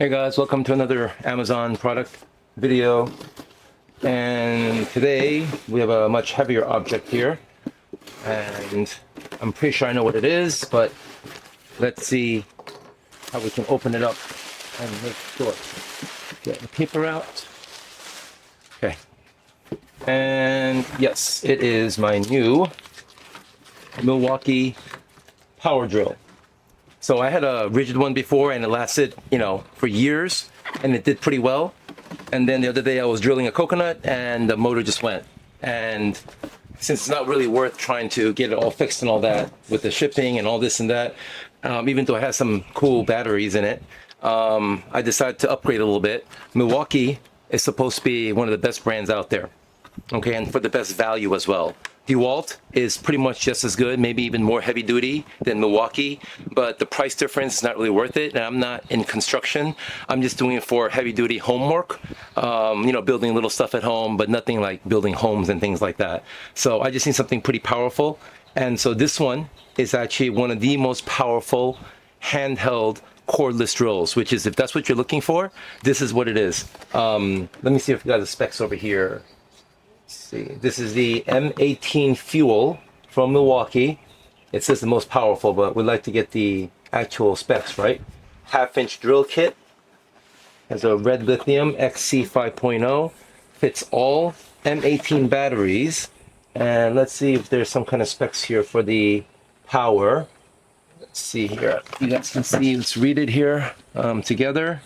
Hey guys, welcome to another Amazon product video. And today we have a much heavier object here. And I'm pretty sure I know what it is, but let's see how we can open it up and make sure. Get the paper out. Okay. And yes, it is my new Milwaukee power drill. So I had a rigid one before and it lasted, for years and it did pretty well. And then the other day I was drilling a coconut and the motor just went. And since it's not really worth trying to get it all fixed and all that with the shipping and all this and that, even though it has some cool batteries in it, I decided to upgrade a little bit. Milwaukee is supposed to be one of the best brands out there. Okay, and for the best value as well. DeWalt is pretty much just as good, maybe even more heavy duty than Milwaukee, but the price difference is not really worth it. And I'm not in construction. I'm just doing it for heavy duty homework, building little stuff at home, but nothing like building homes and things like that. So I just need something pretty powerful. And so this one is actually one of the most powerful handheld cordless drills, which is, if that's what you're looking for, this is what it is. Let me see if we got the specs over here. See, this is the M18 fuel from Milwaukee. It says the most powerful, but we'd like to get the actual specs, right? 1/2-inch drill kit. Has a red lithium XC 5.0. Fits all M18 batteries. And let's see if there's some kind of specs here for the power. Let's see here. You guys can see, let's read it here together.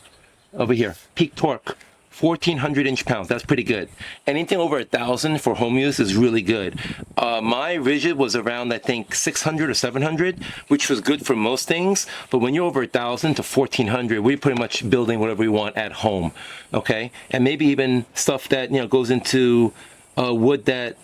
Over here, peak torque. 1,400 inch-pounds, that's pretty good. Anything over 1,000 for home use is really good. My rigid was around, I think, 600 or 700, which was good for most things. But when you're over 1,000 to 1,400, we're pretty much building whatever we want at home, okay? And maybe even stuff that, goes into wood that,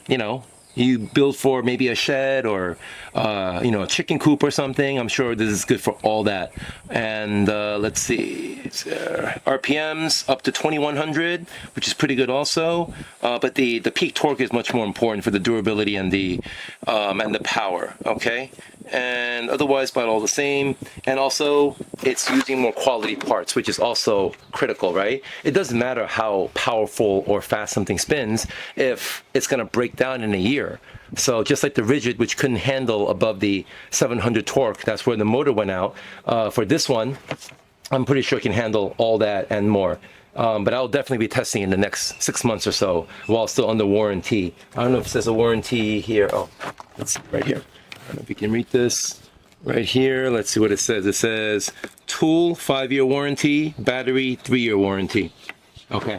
you build for maybe a shed or a chicken coop or something. I'm sure this is good for all that. And let's see, it's, RPMs up to 2100, which is pretty good also. But the peak torque is much more important for the durability and the power. Okay. And otherwise about all the same. And also it's using more quality parts, which is also critical, right? It doesn't matter how powerful or fast something spins if it's going to break down in a year. So just like the rigid, which couldn't handle above the 700 torque, that's where the motor went out. For this one, I'm pretty sure it can handle all that and more. But I'll definitely be testing in the next 6 months or so while still under warranty. I don't know if it says a warranty here. Oh, let's see, right here. I don't know if you can read this right here. Let's see what it says. It says Tool 5-year warranty, battery 3-year warranty. Okay.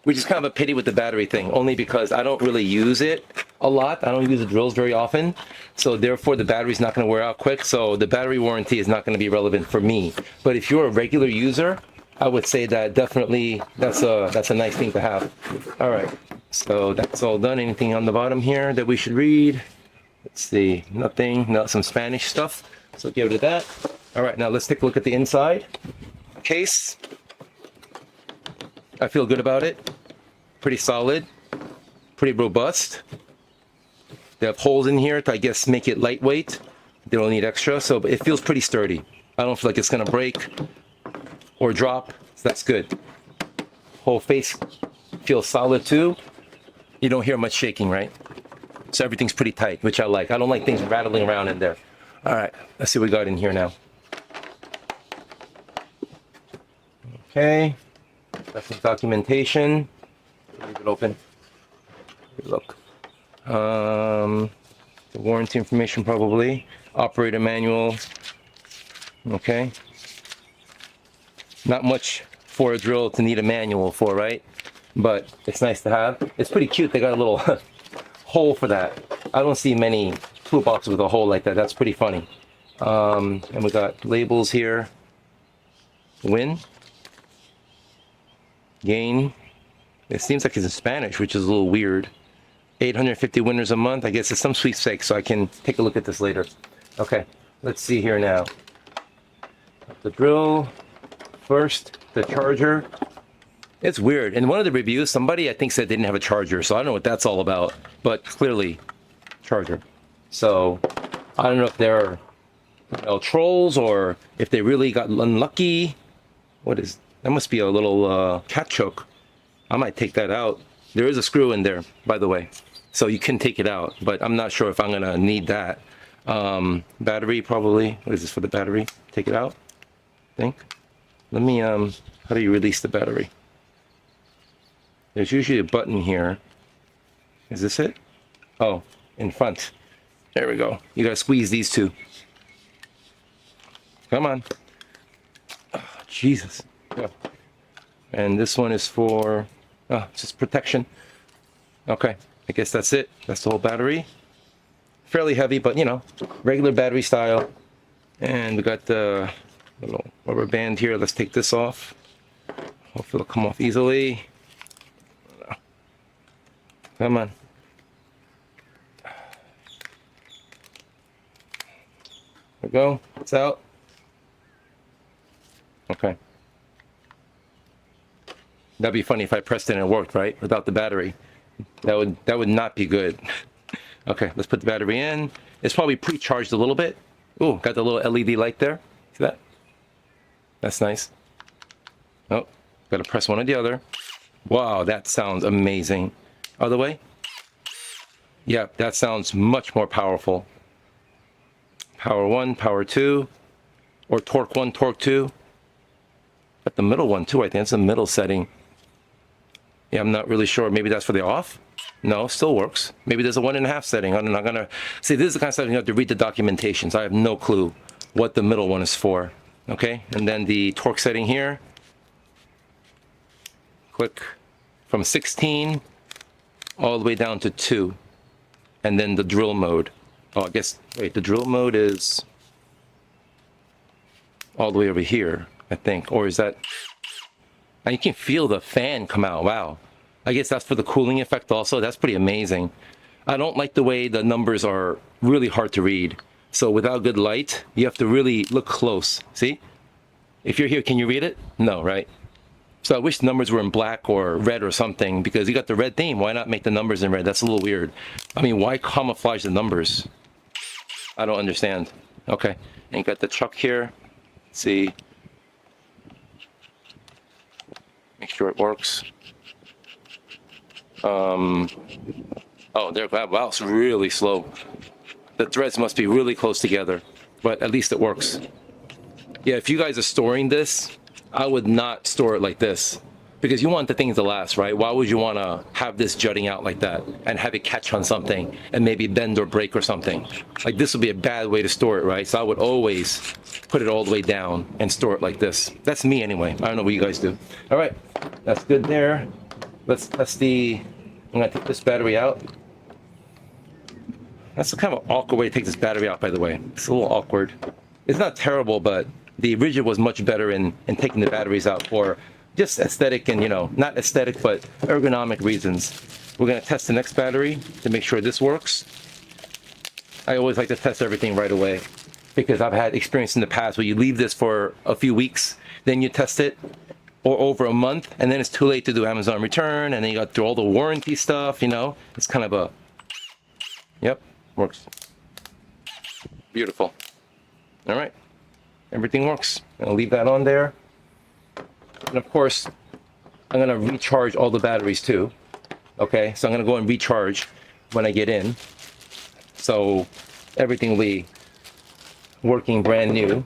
Which is kind of a pity with the battery thing, only because I don't really use it a lot. I don't use the drills very often. So therefore the battery's not going to wear out quick. So the battery warranty is not going to be relevant for me. But if you're a regular user, I would say that definitely that's a nice thing to have. All right. So that's all done. Anything on the bottom here that we should read? Let's see, nothing, not some Spanish stuff. So give it that. All right, now let's take a look at the inside. Case. I feel good about it. Pretty solid, pretty robust. They have holes in here to, I guess, make it lightweight. They don't need extra, so it feels pretty sturdy. I don't feel like it's gonna break or drop, so that's good. Whole face feels solid too. You don't hear much shaking, right? So everything's pretty tight, which I like. I don't like things rattling around in there. All right, let's see what we got in here now. Okay, got some documentation. Leave it open. Look. The warranty information probably. Operator manual. Okay. Not much for a drill to need a manual for, right? But it's nice to have. It's pretty cute. They got a little hole for that. I don't see many toolboxes with a hole like that. That's pretty funny. And we got labels here. Win. Gain. It seems like it's in Spanish, which is a little weird. 850 winners a month. I guess it's some sweepstakes, so I can take a look at this later. Okay, let's see here now. The drill. First, the charger. It's weird. In one of the reviews, somebody I think said they didn't have a charger, so I don't know what that's all about. But clearly, charger. So I don't know if they're trolls or if they really got unlucky what is, that must be a little cat choke. I might take that out. There is a screw in there, by the way, so you can take it out, but I'm not sure if I'm gonna need that. Battery probably. What is this for the battery? Take it out, I think. Let me, how do you release the battery? There's usually a button here. Is this it? Oh, in front. There we go. You gotta squeeze these two. Come on. Oh, Jesus. Yeah. And this one is for, just protection. Okay, I guess that's it. That's the whole battery. Fairly heavy, but you know, regular battery style. And we got the little rubber band here. Let's take this off. Hopefully it'll come off easily. Come on. There we go. It's out. Okay. That'd be funny if I pressed it and it worked, right? Without the battery. That would not be good. Okay, let's put the battery in. It's probably pre-charged a little bit. Ooh, got the little LED light there. See that? That's nice. Oh, gotta press one or the other. Wow, that sounds amazing. Other way? Yeah, that sounds much more powerful. Power 1, power 2, or torque 1, torque 2. Got the middle one too, I think it's the middle setting. Yeah, I'm not really sure. Maybe that's for the off? No, still works. Maybe there's a 1.5 setting. I'm not gonna see. This is the kind of stuff you have to read the documentation. So I have no clue what the middle one is for. Okay, and then the torque setting here. Click from 16 all the way down to 2, and then the drill mode. Oh, I guess wait. The drill mode is all the way over here, I think, or is that? And you can feel the fan come out. Wow. I guess that's for the cooling effect also. That's pretty amazing. I don't like the way the numbers are really hard to read. So without good light, you have to really look close. See? If you're here, can you read it? No, right? So I wish the numbers were in black or red or something, because you got the red theme. Why not make the numbers in red? That's a little weird. I mean, why camouflage the numbers? I don't understand. Okay. And you got the chuck here. Let's see. Make sure it works. Oh, there. Wow, it's really slow. The threads must be really close together, but at least it works. Yeah, if you guys are storing this, I would not store it like this, because you want the things to last, right? Why would you want to have this jutting out like that and have it catch on something and maybe bend or break or something? Like, this would be a bad way to store it, right? So I would always put it all the way down and store it like this. That's me anyway. I don't know what you guys do. All right, that's good there. I'm gonna take this battery out. That's kind of an awkward way to take this battery out, by the way. It's a little awkward. It's not terrible, but the Rigid was much better in taking the batteries out for just aesthetic and, you know, not aesthetic, but ergonomic reasons. We're gonna test the next battery to make sure this works. I always like to test everything right away, because I've had experience in the past where you leave this for a few weeks, then you test it, or over a month, and then it's too late to do Amazon return, and then you got through all the warranty stuff, you know? It's kind of a, yep, works. Beautiful. All right, everything works. I'll leave that on there. And of course, I'm gonna recharge all the batteries too. Okay, so I'm gonna go and recharge when I get in. So everything will be working brand new.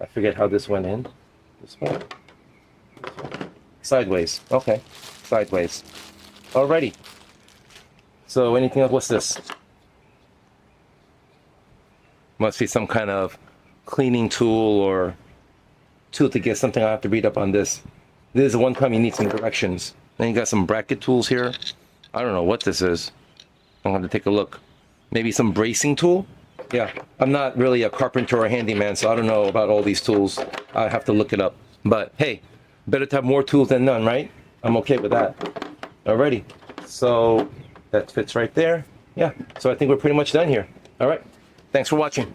I forget how this went in. This one? Sideways. Okay, sideways. Alrighty. So anything else? What's this? Must be some kind of cleaning tool or tool to get something. I have to read up on this. This is the one time you need some directions. Then you got some bracket tools here. I don't know what this is. I'm going to take a look. Maybe some bracing tool? Yeah, I'm not really a carpenter or a handyman, so I don't know about all these tools. I have to look it up. But hey, better to have more tools than none, right? I'm okay with that. Alrighty, so that fits right there. Yeah, so I think we're pretty much done here. All right, thanks for watching.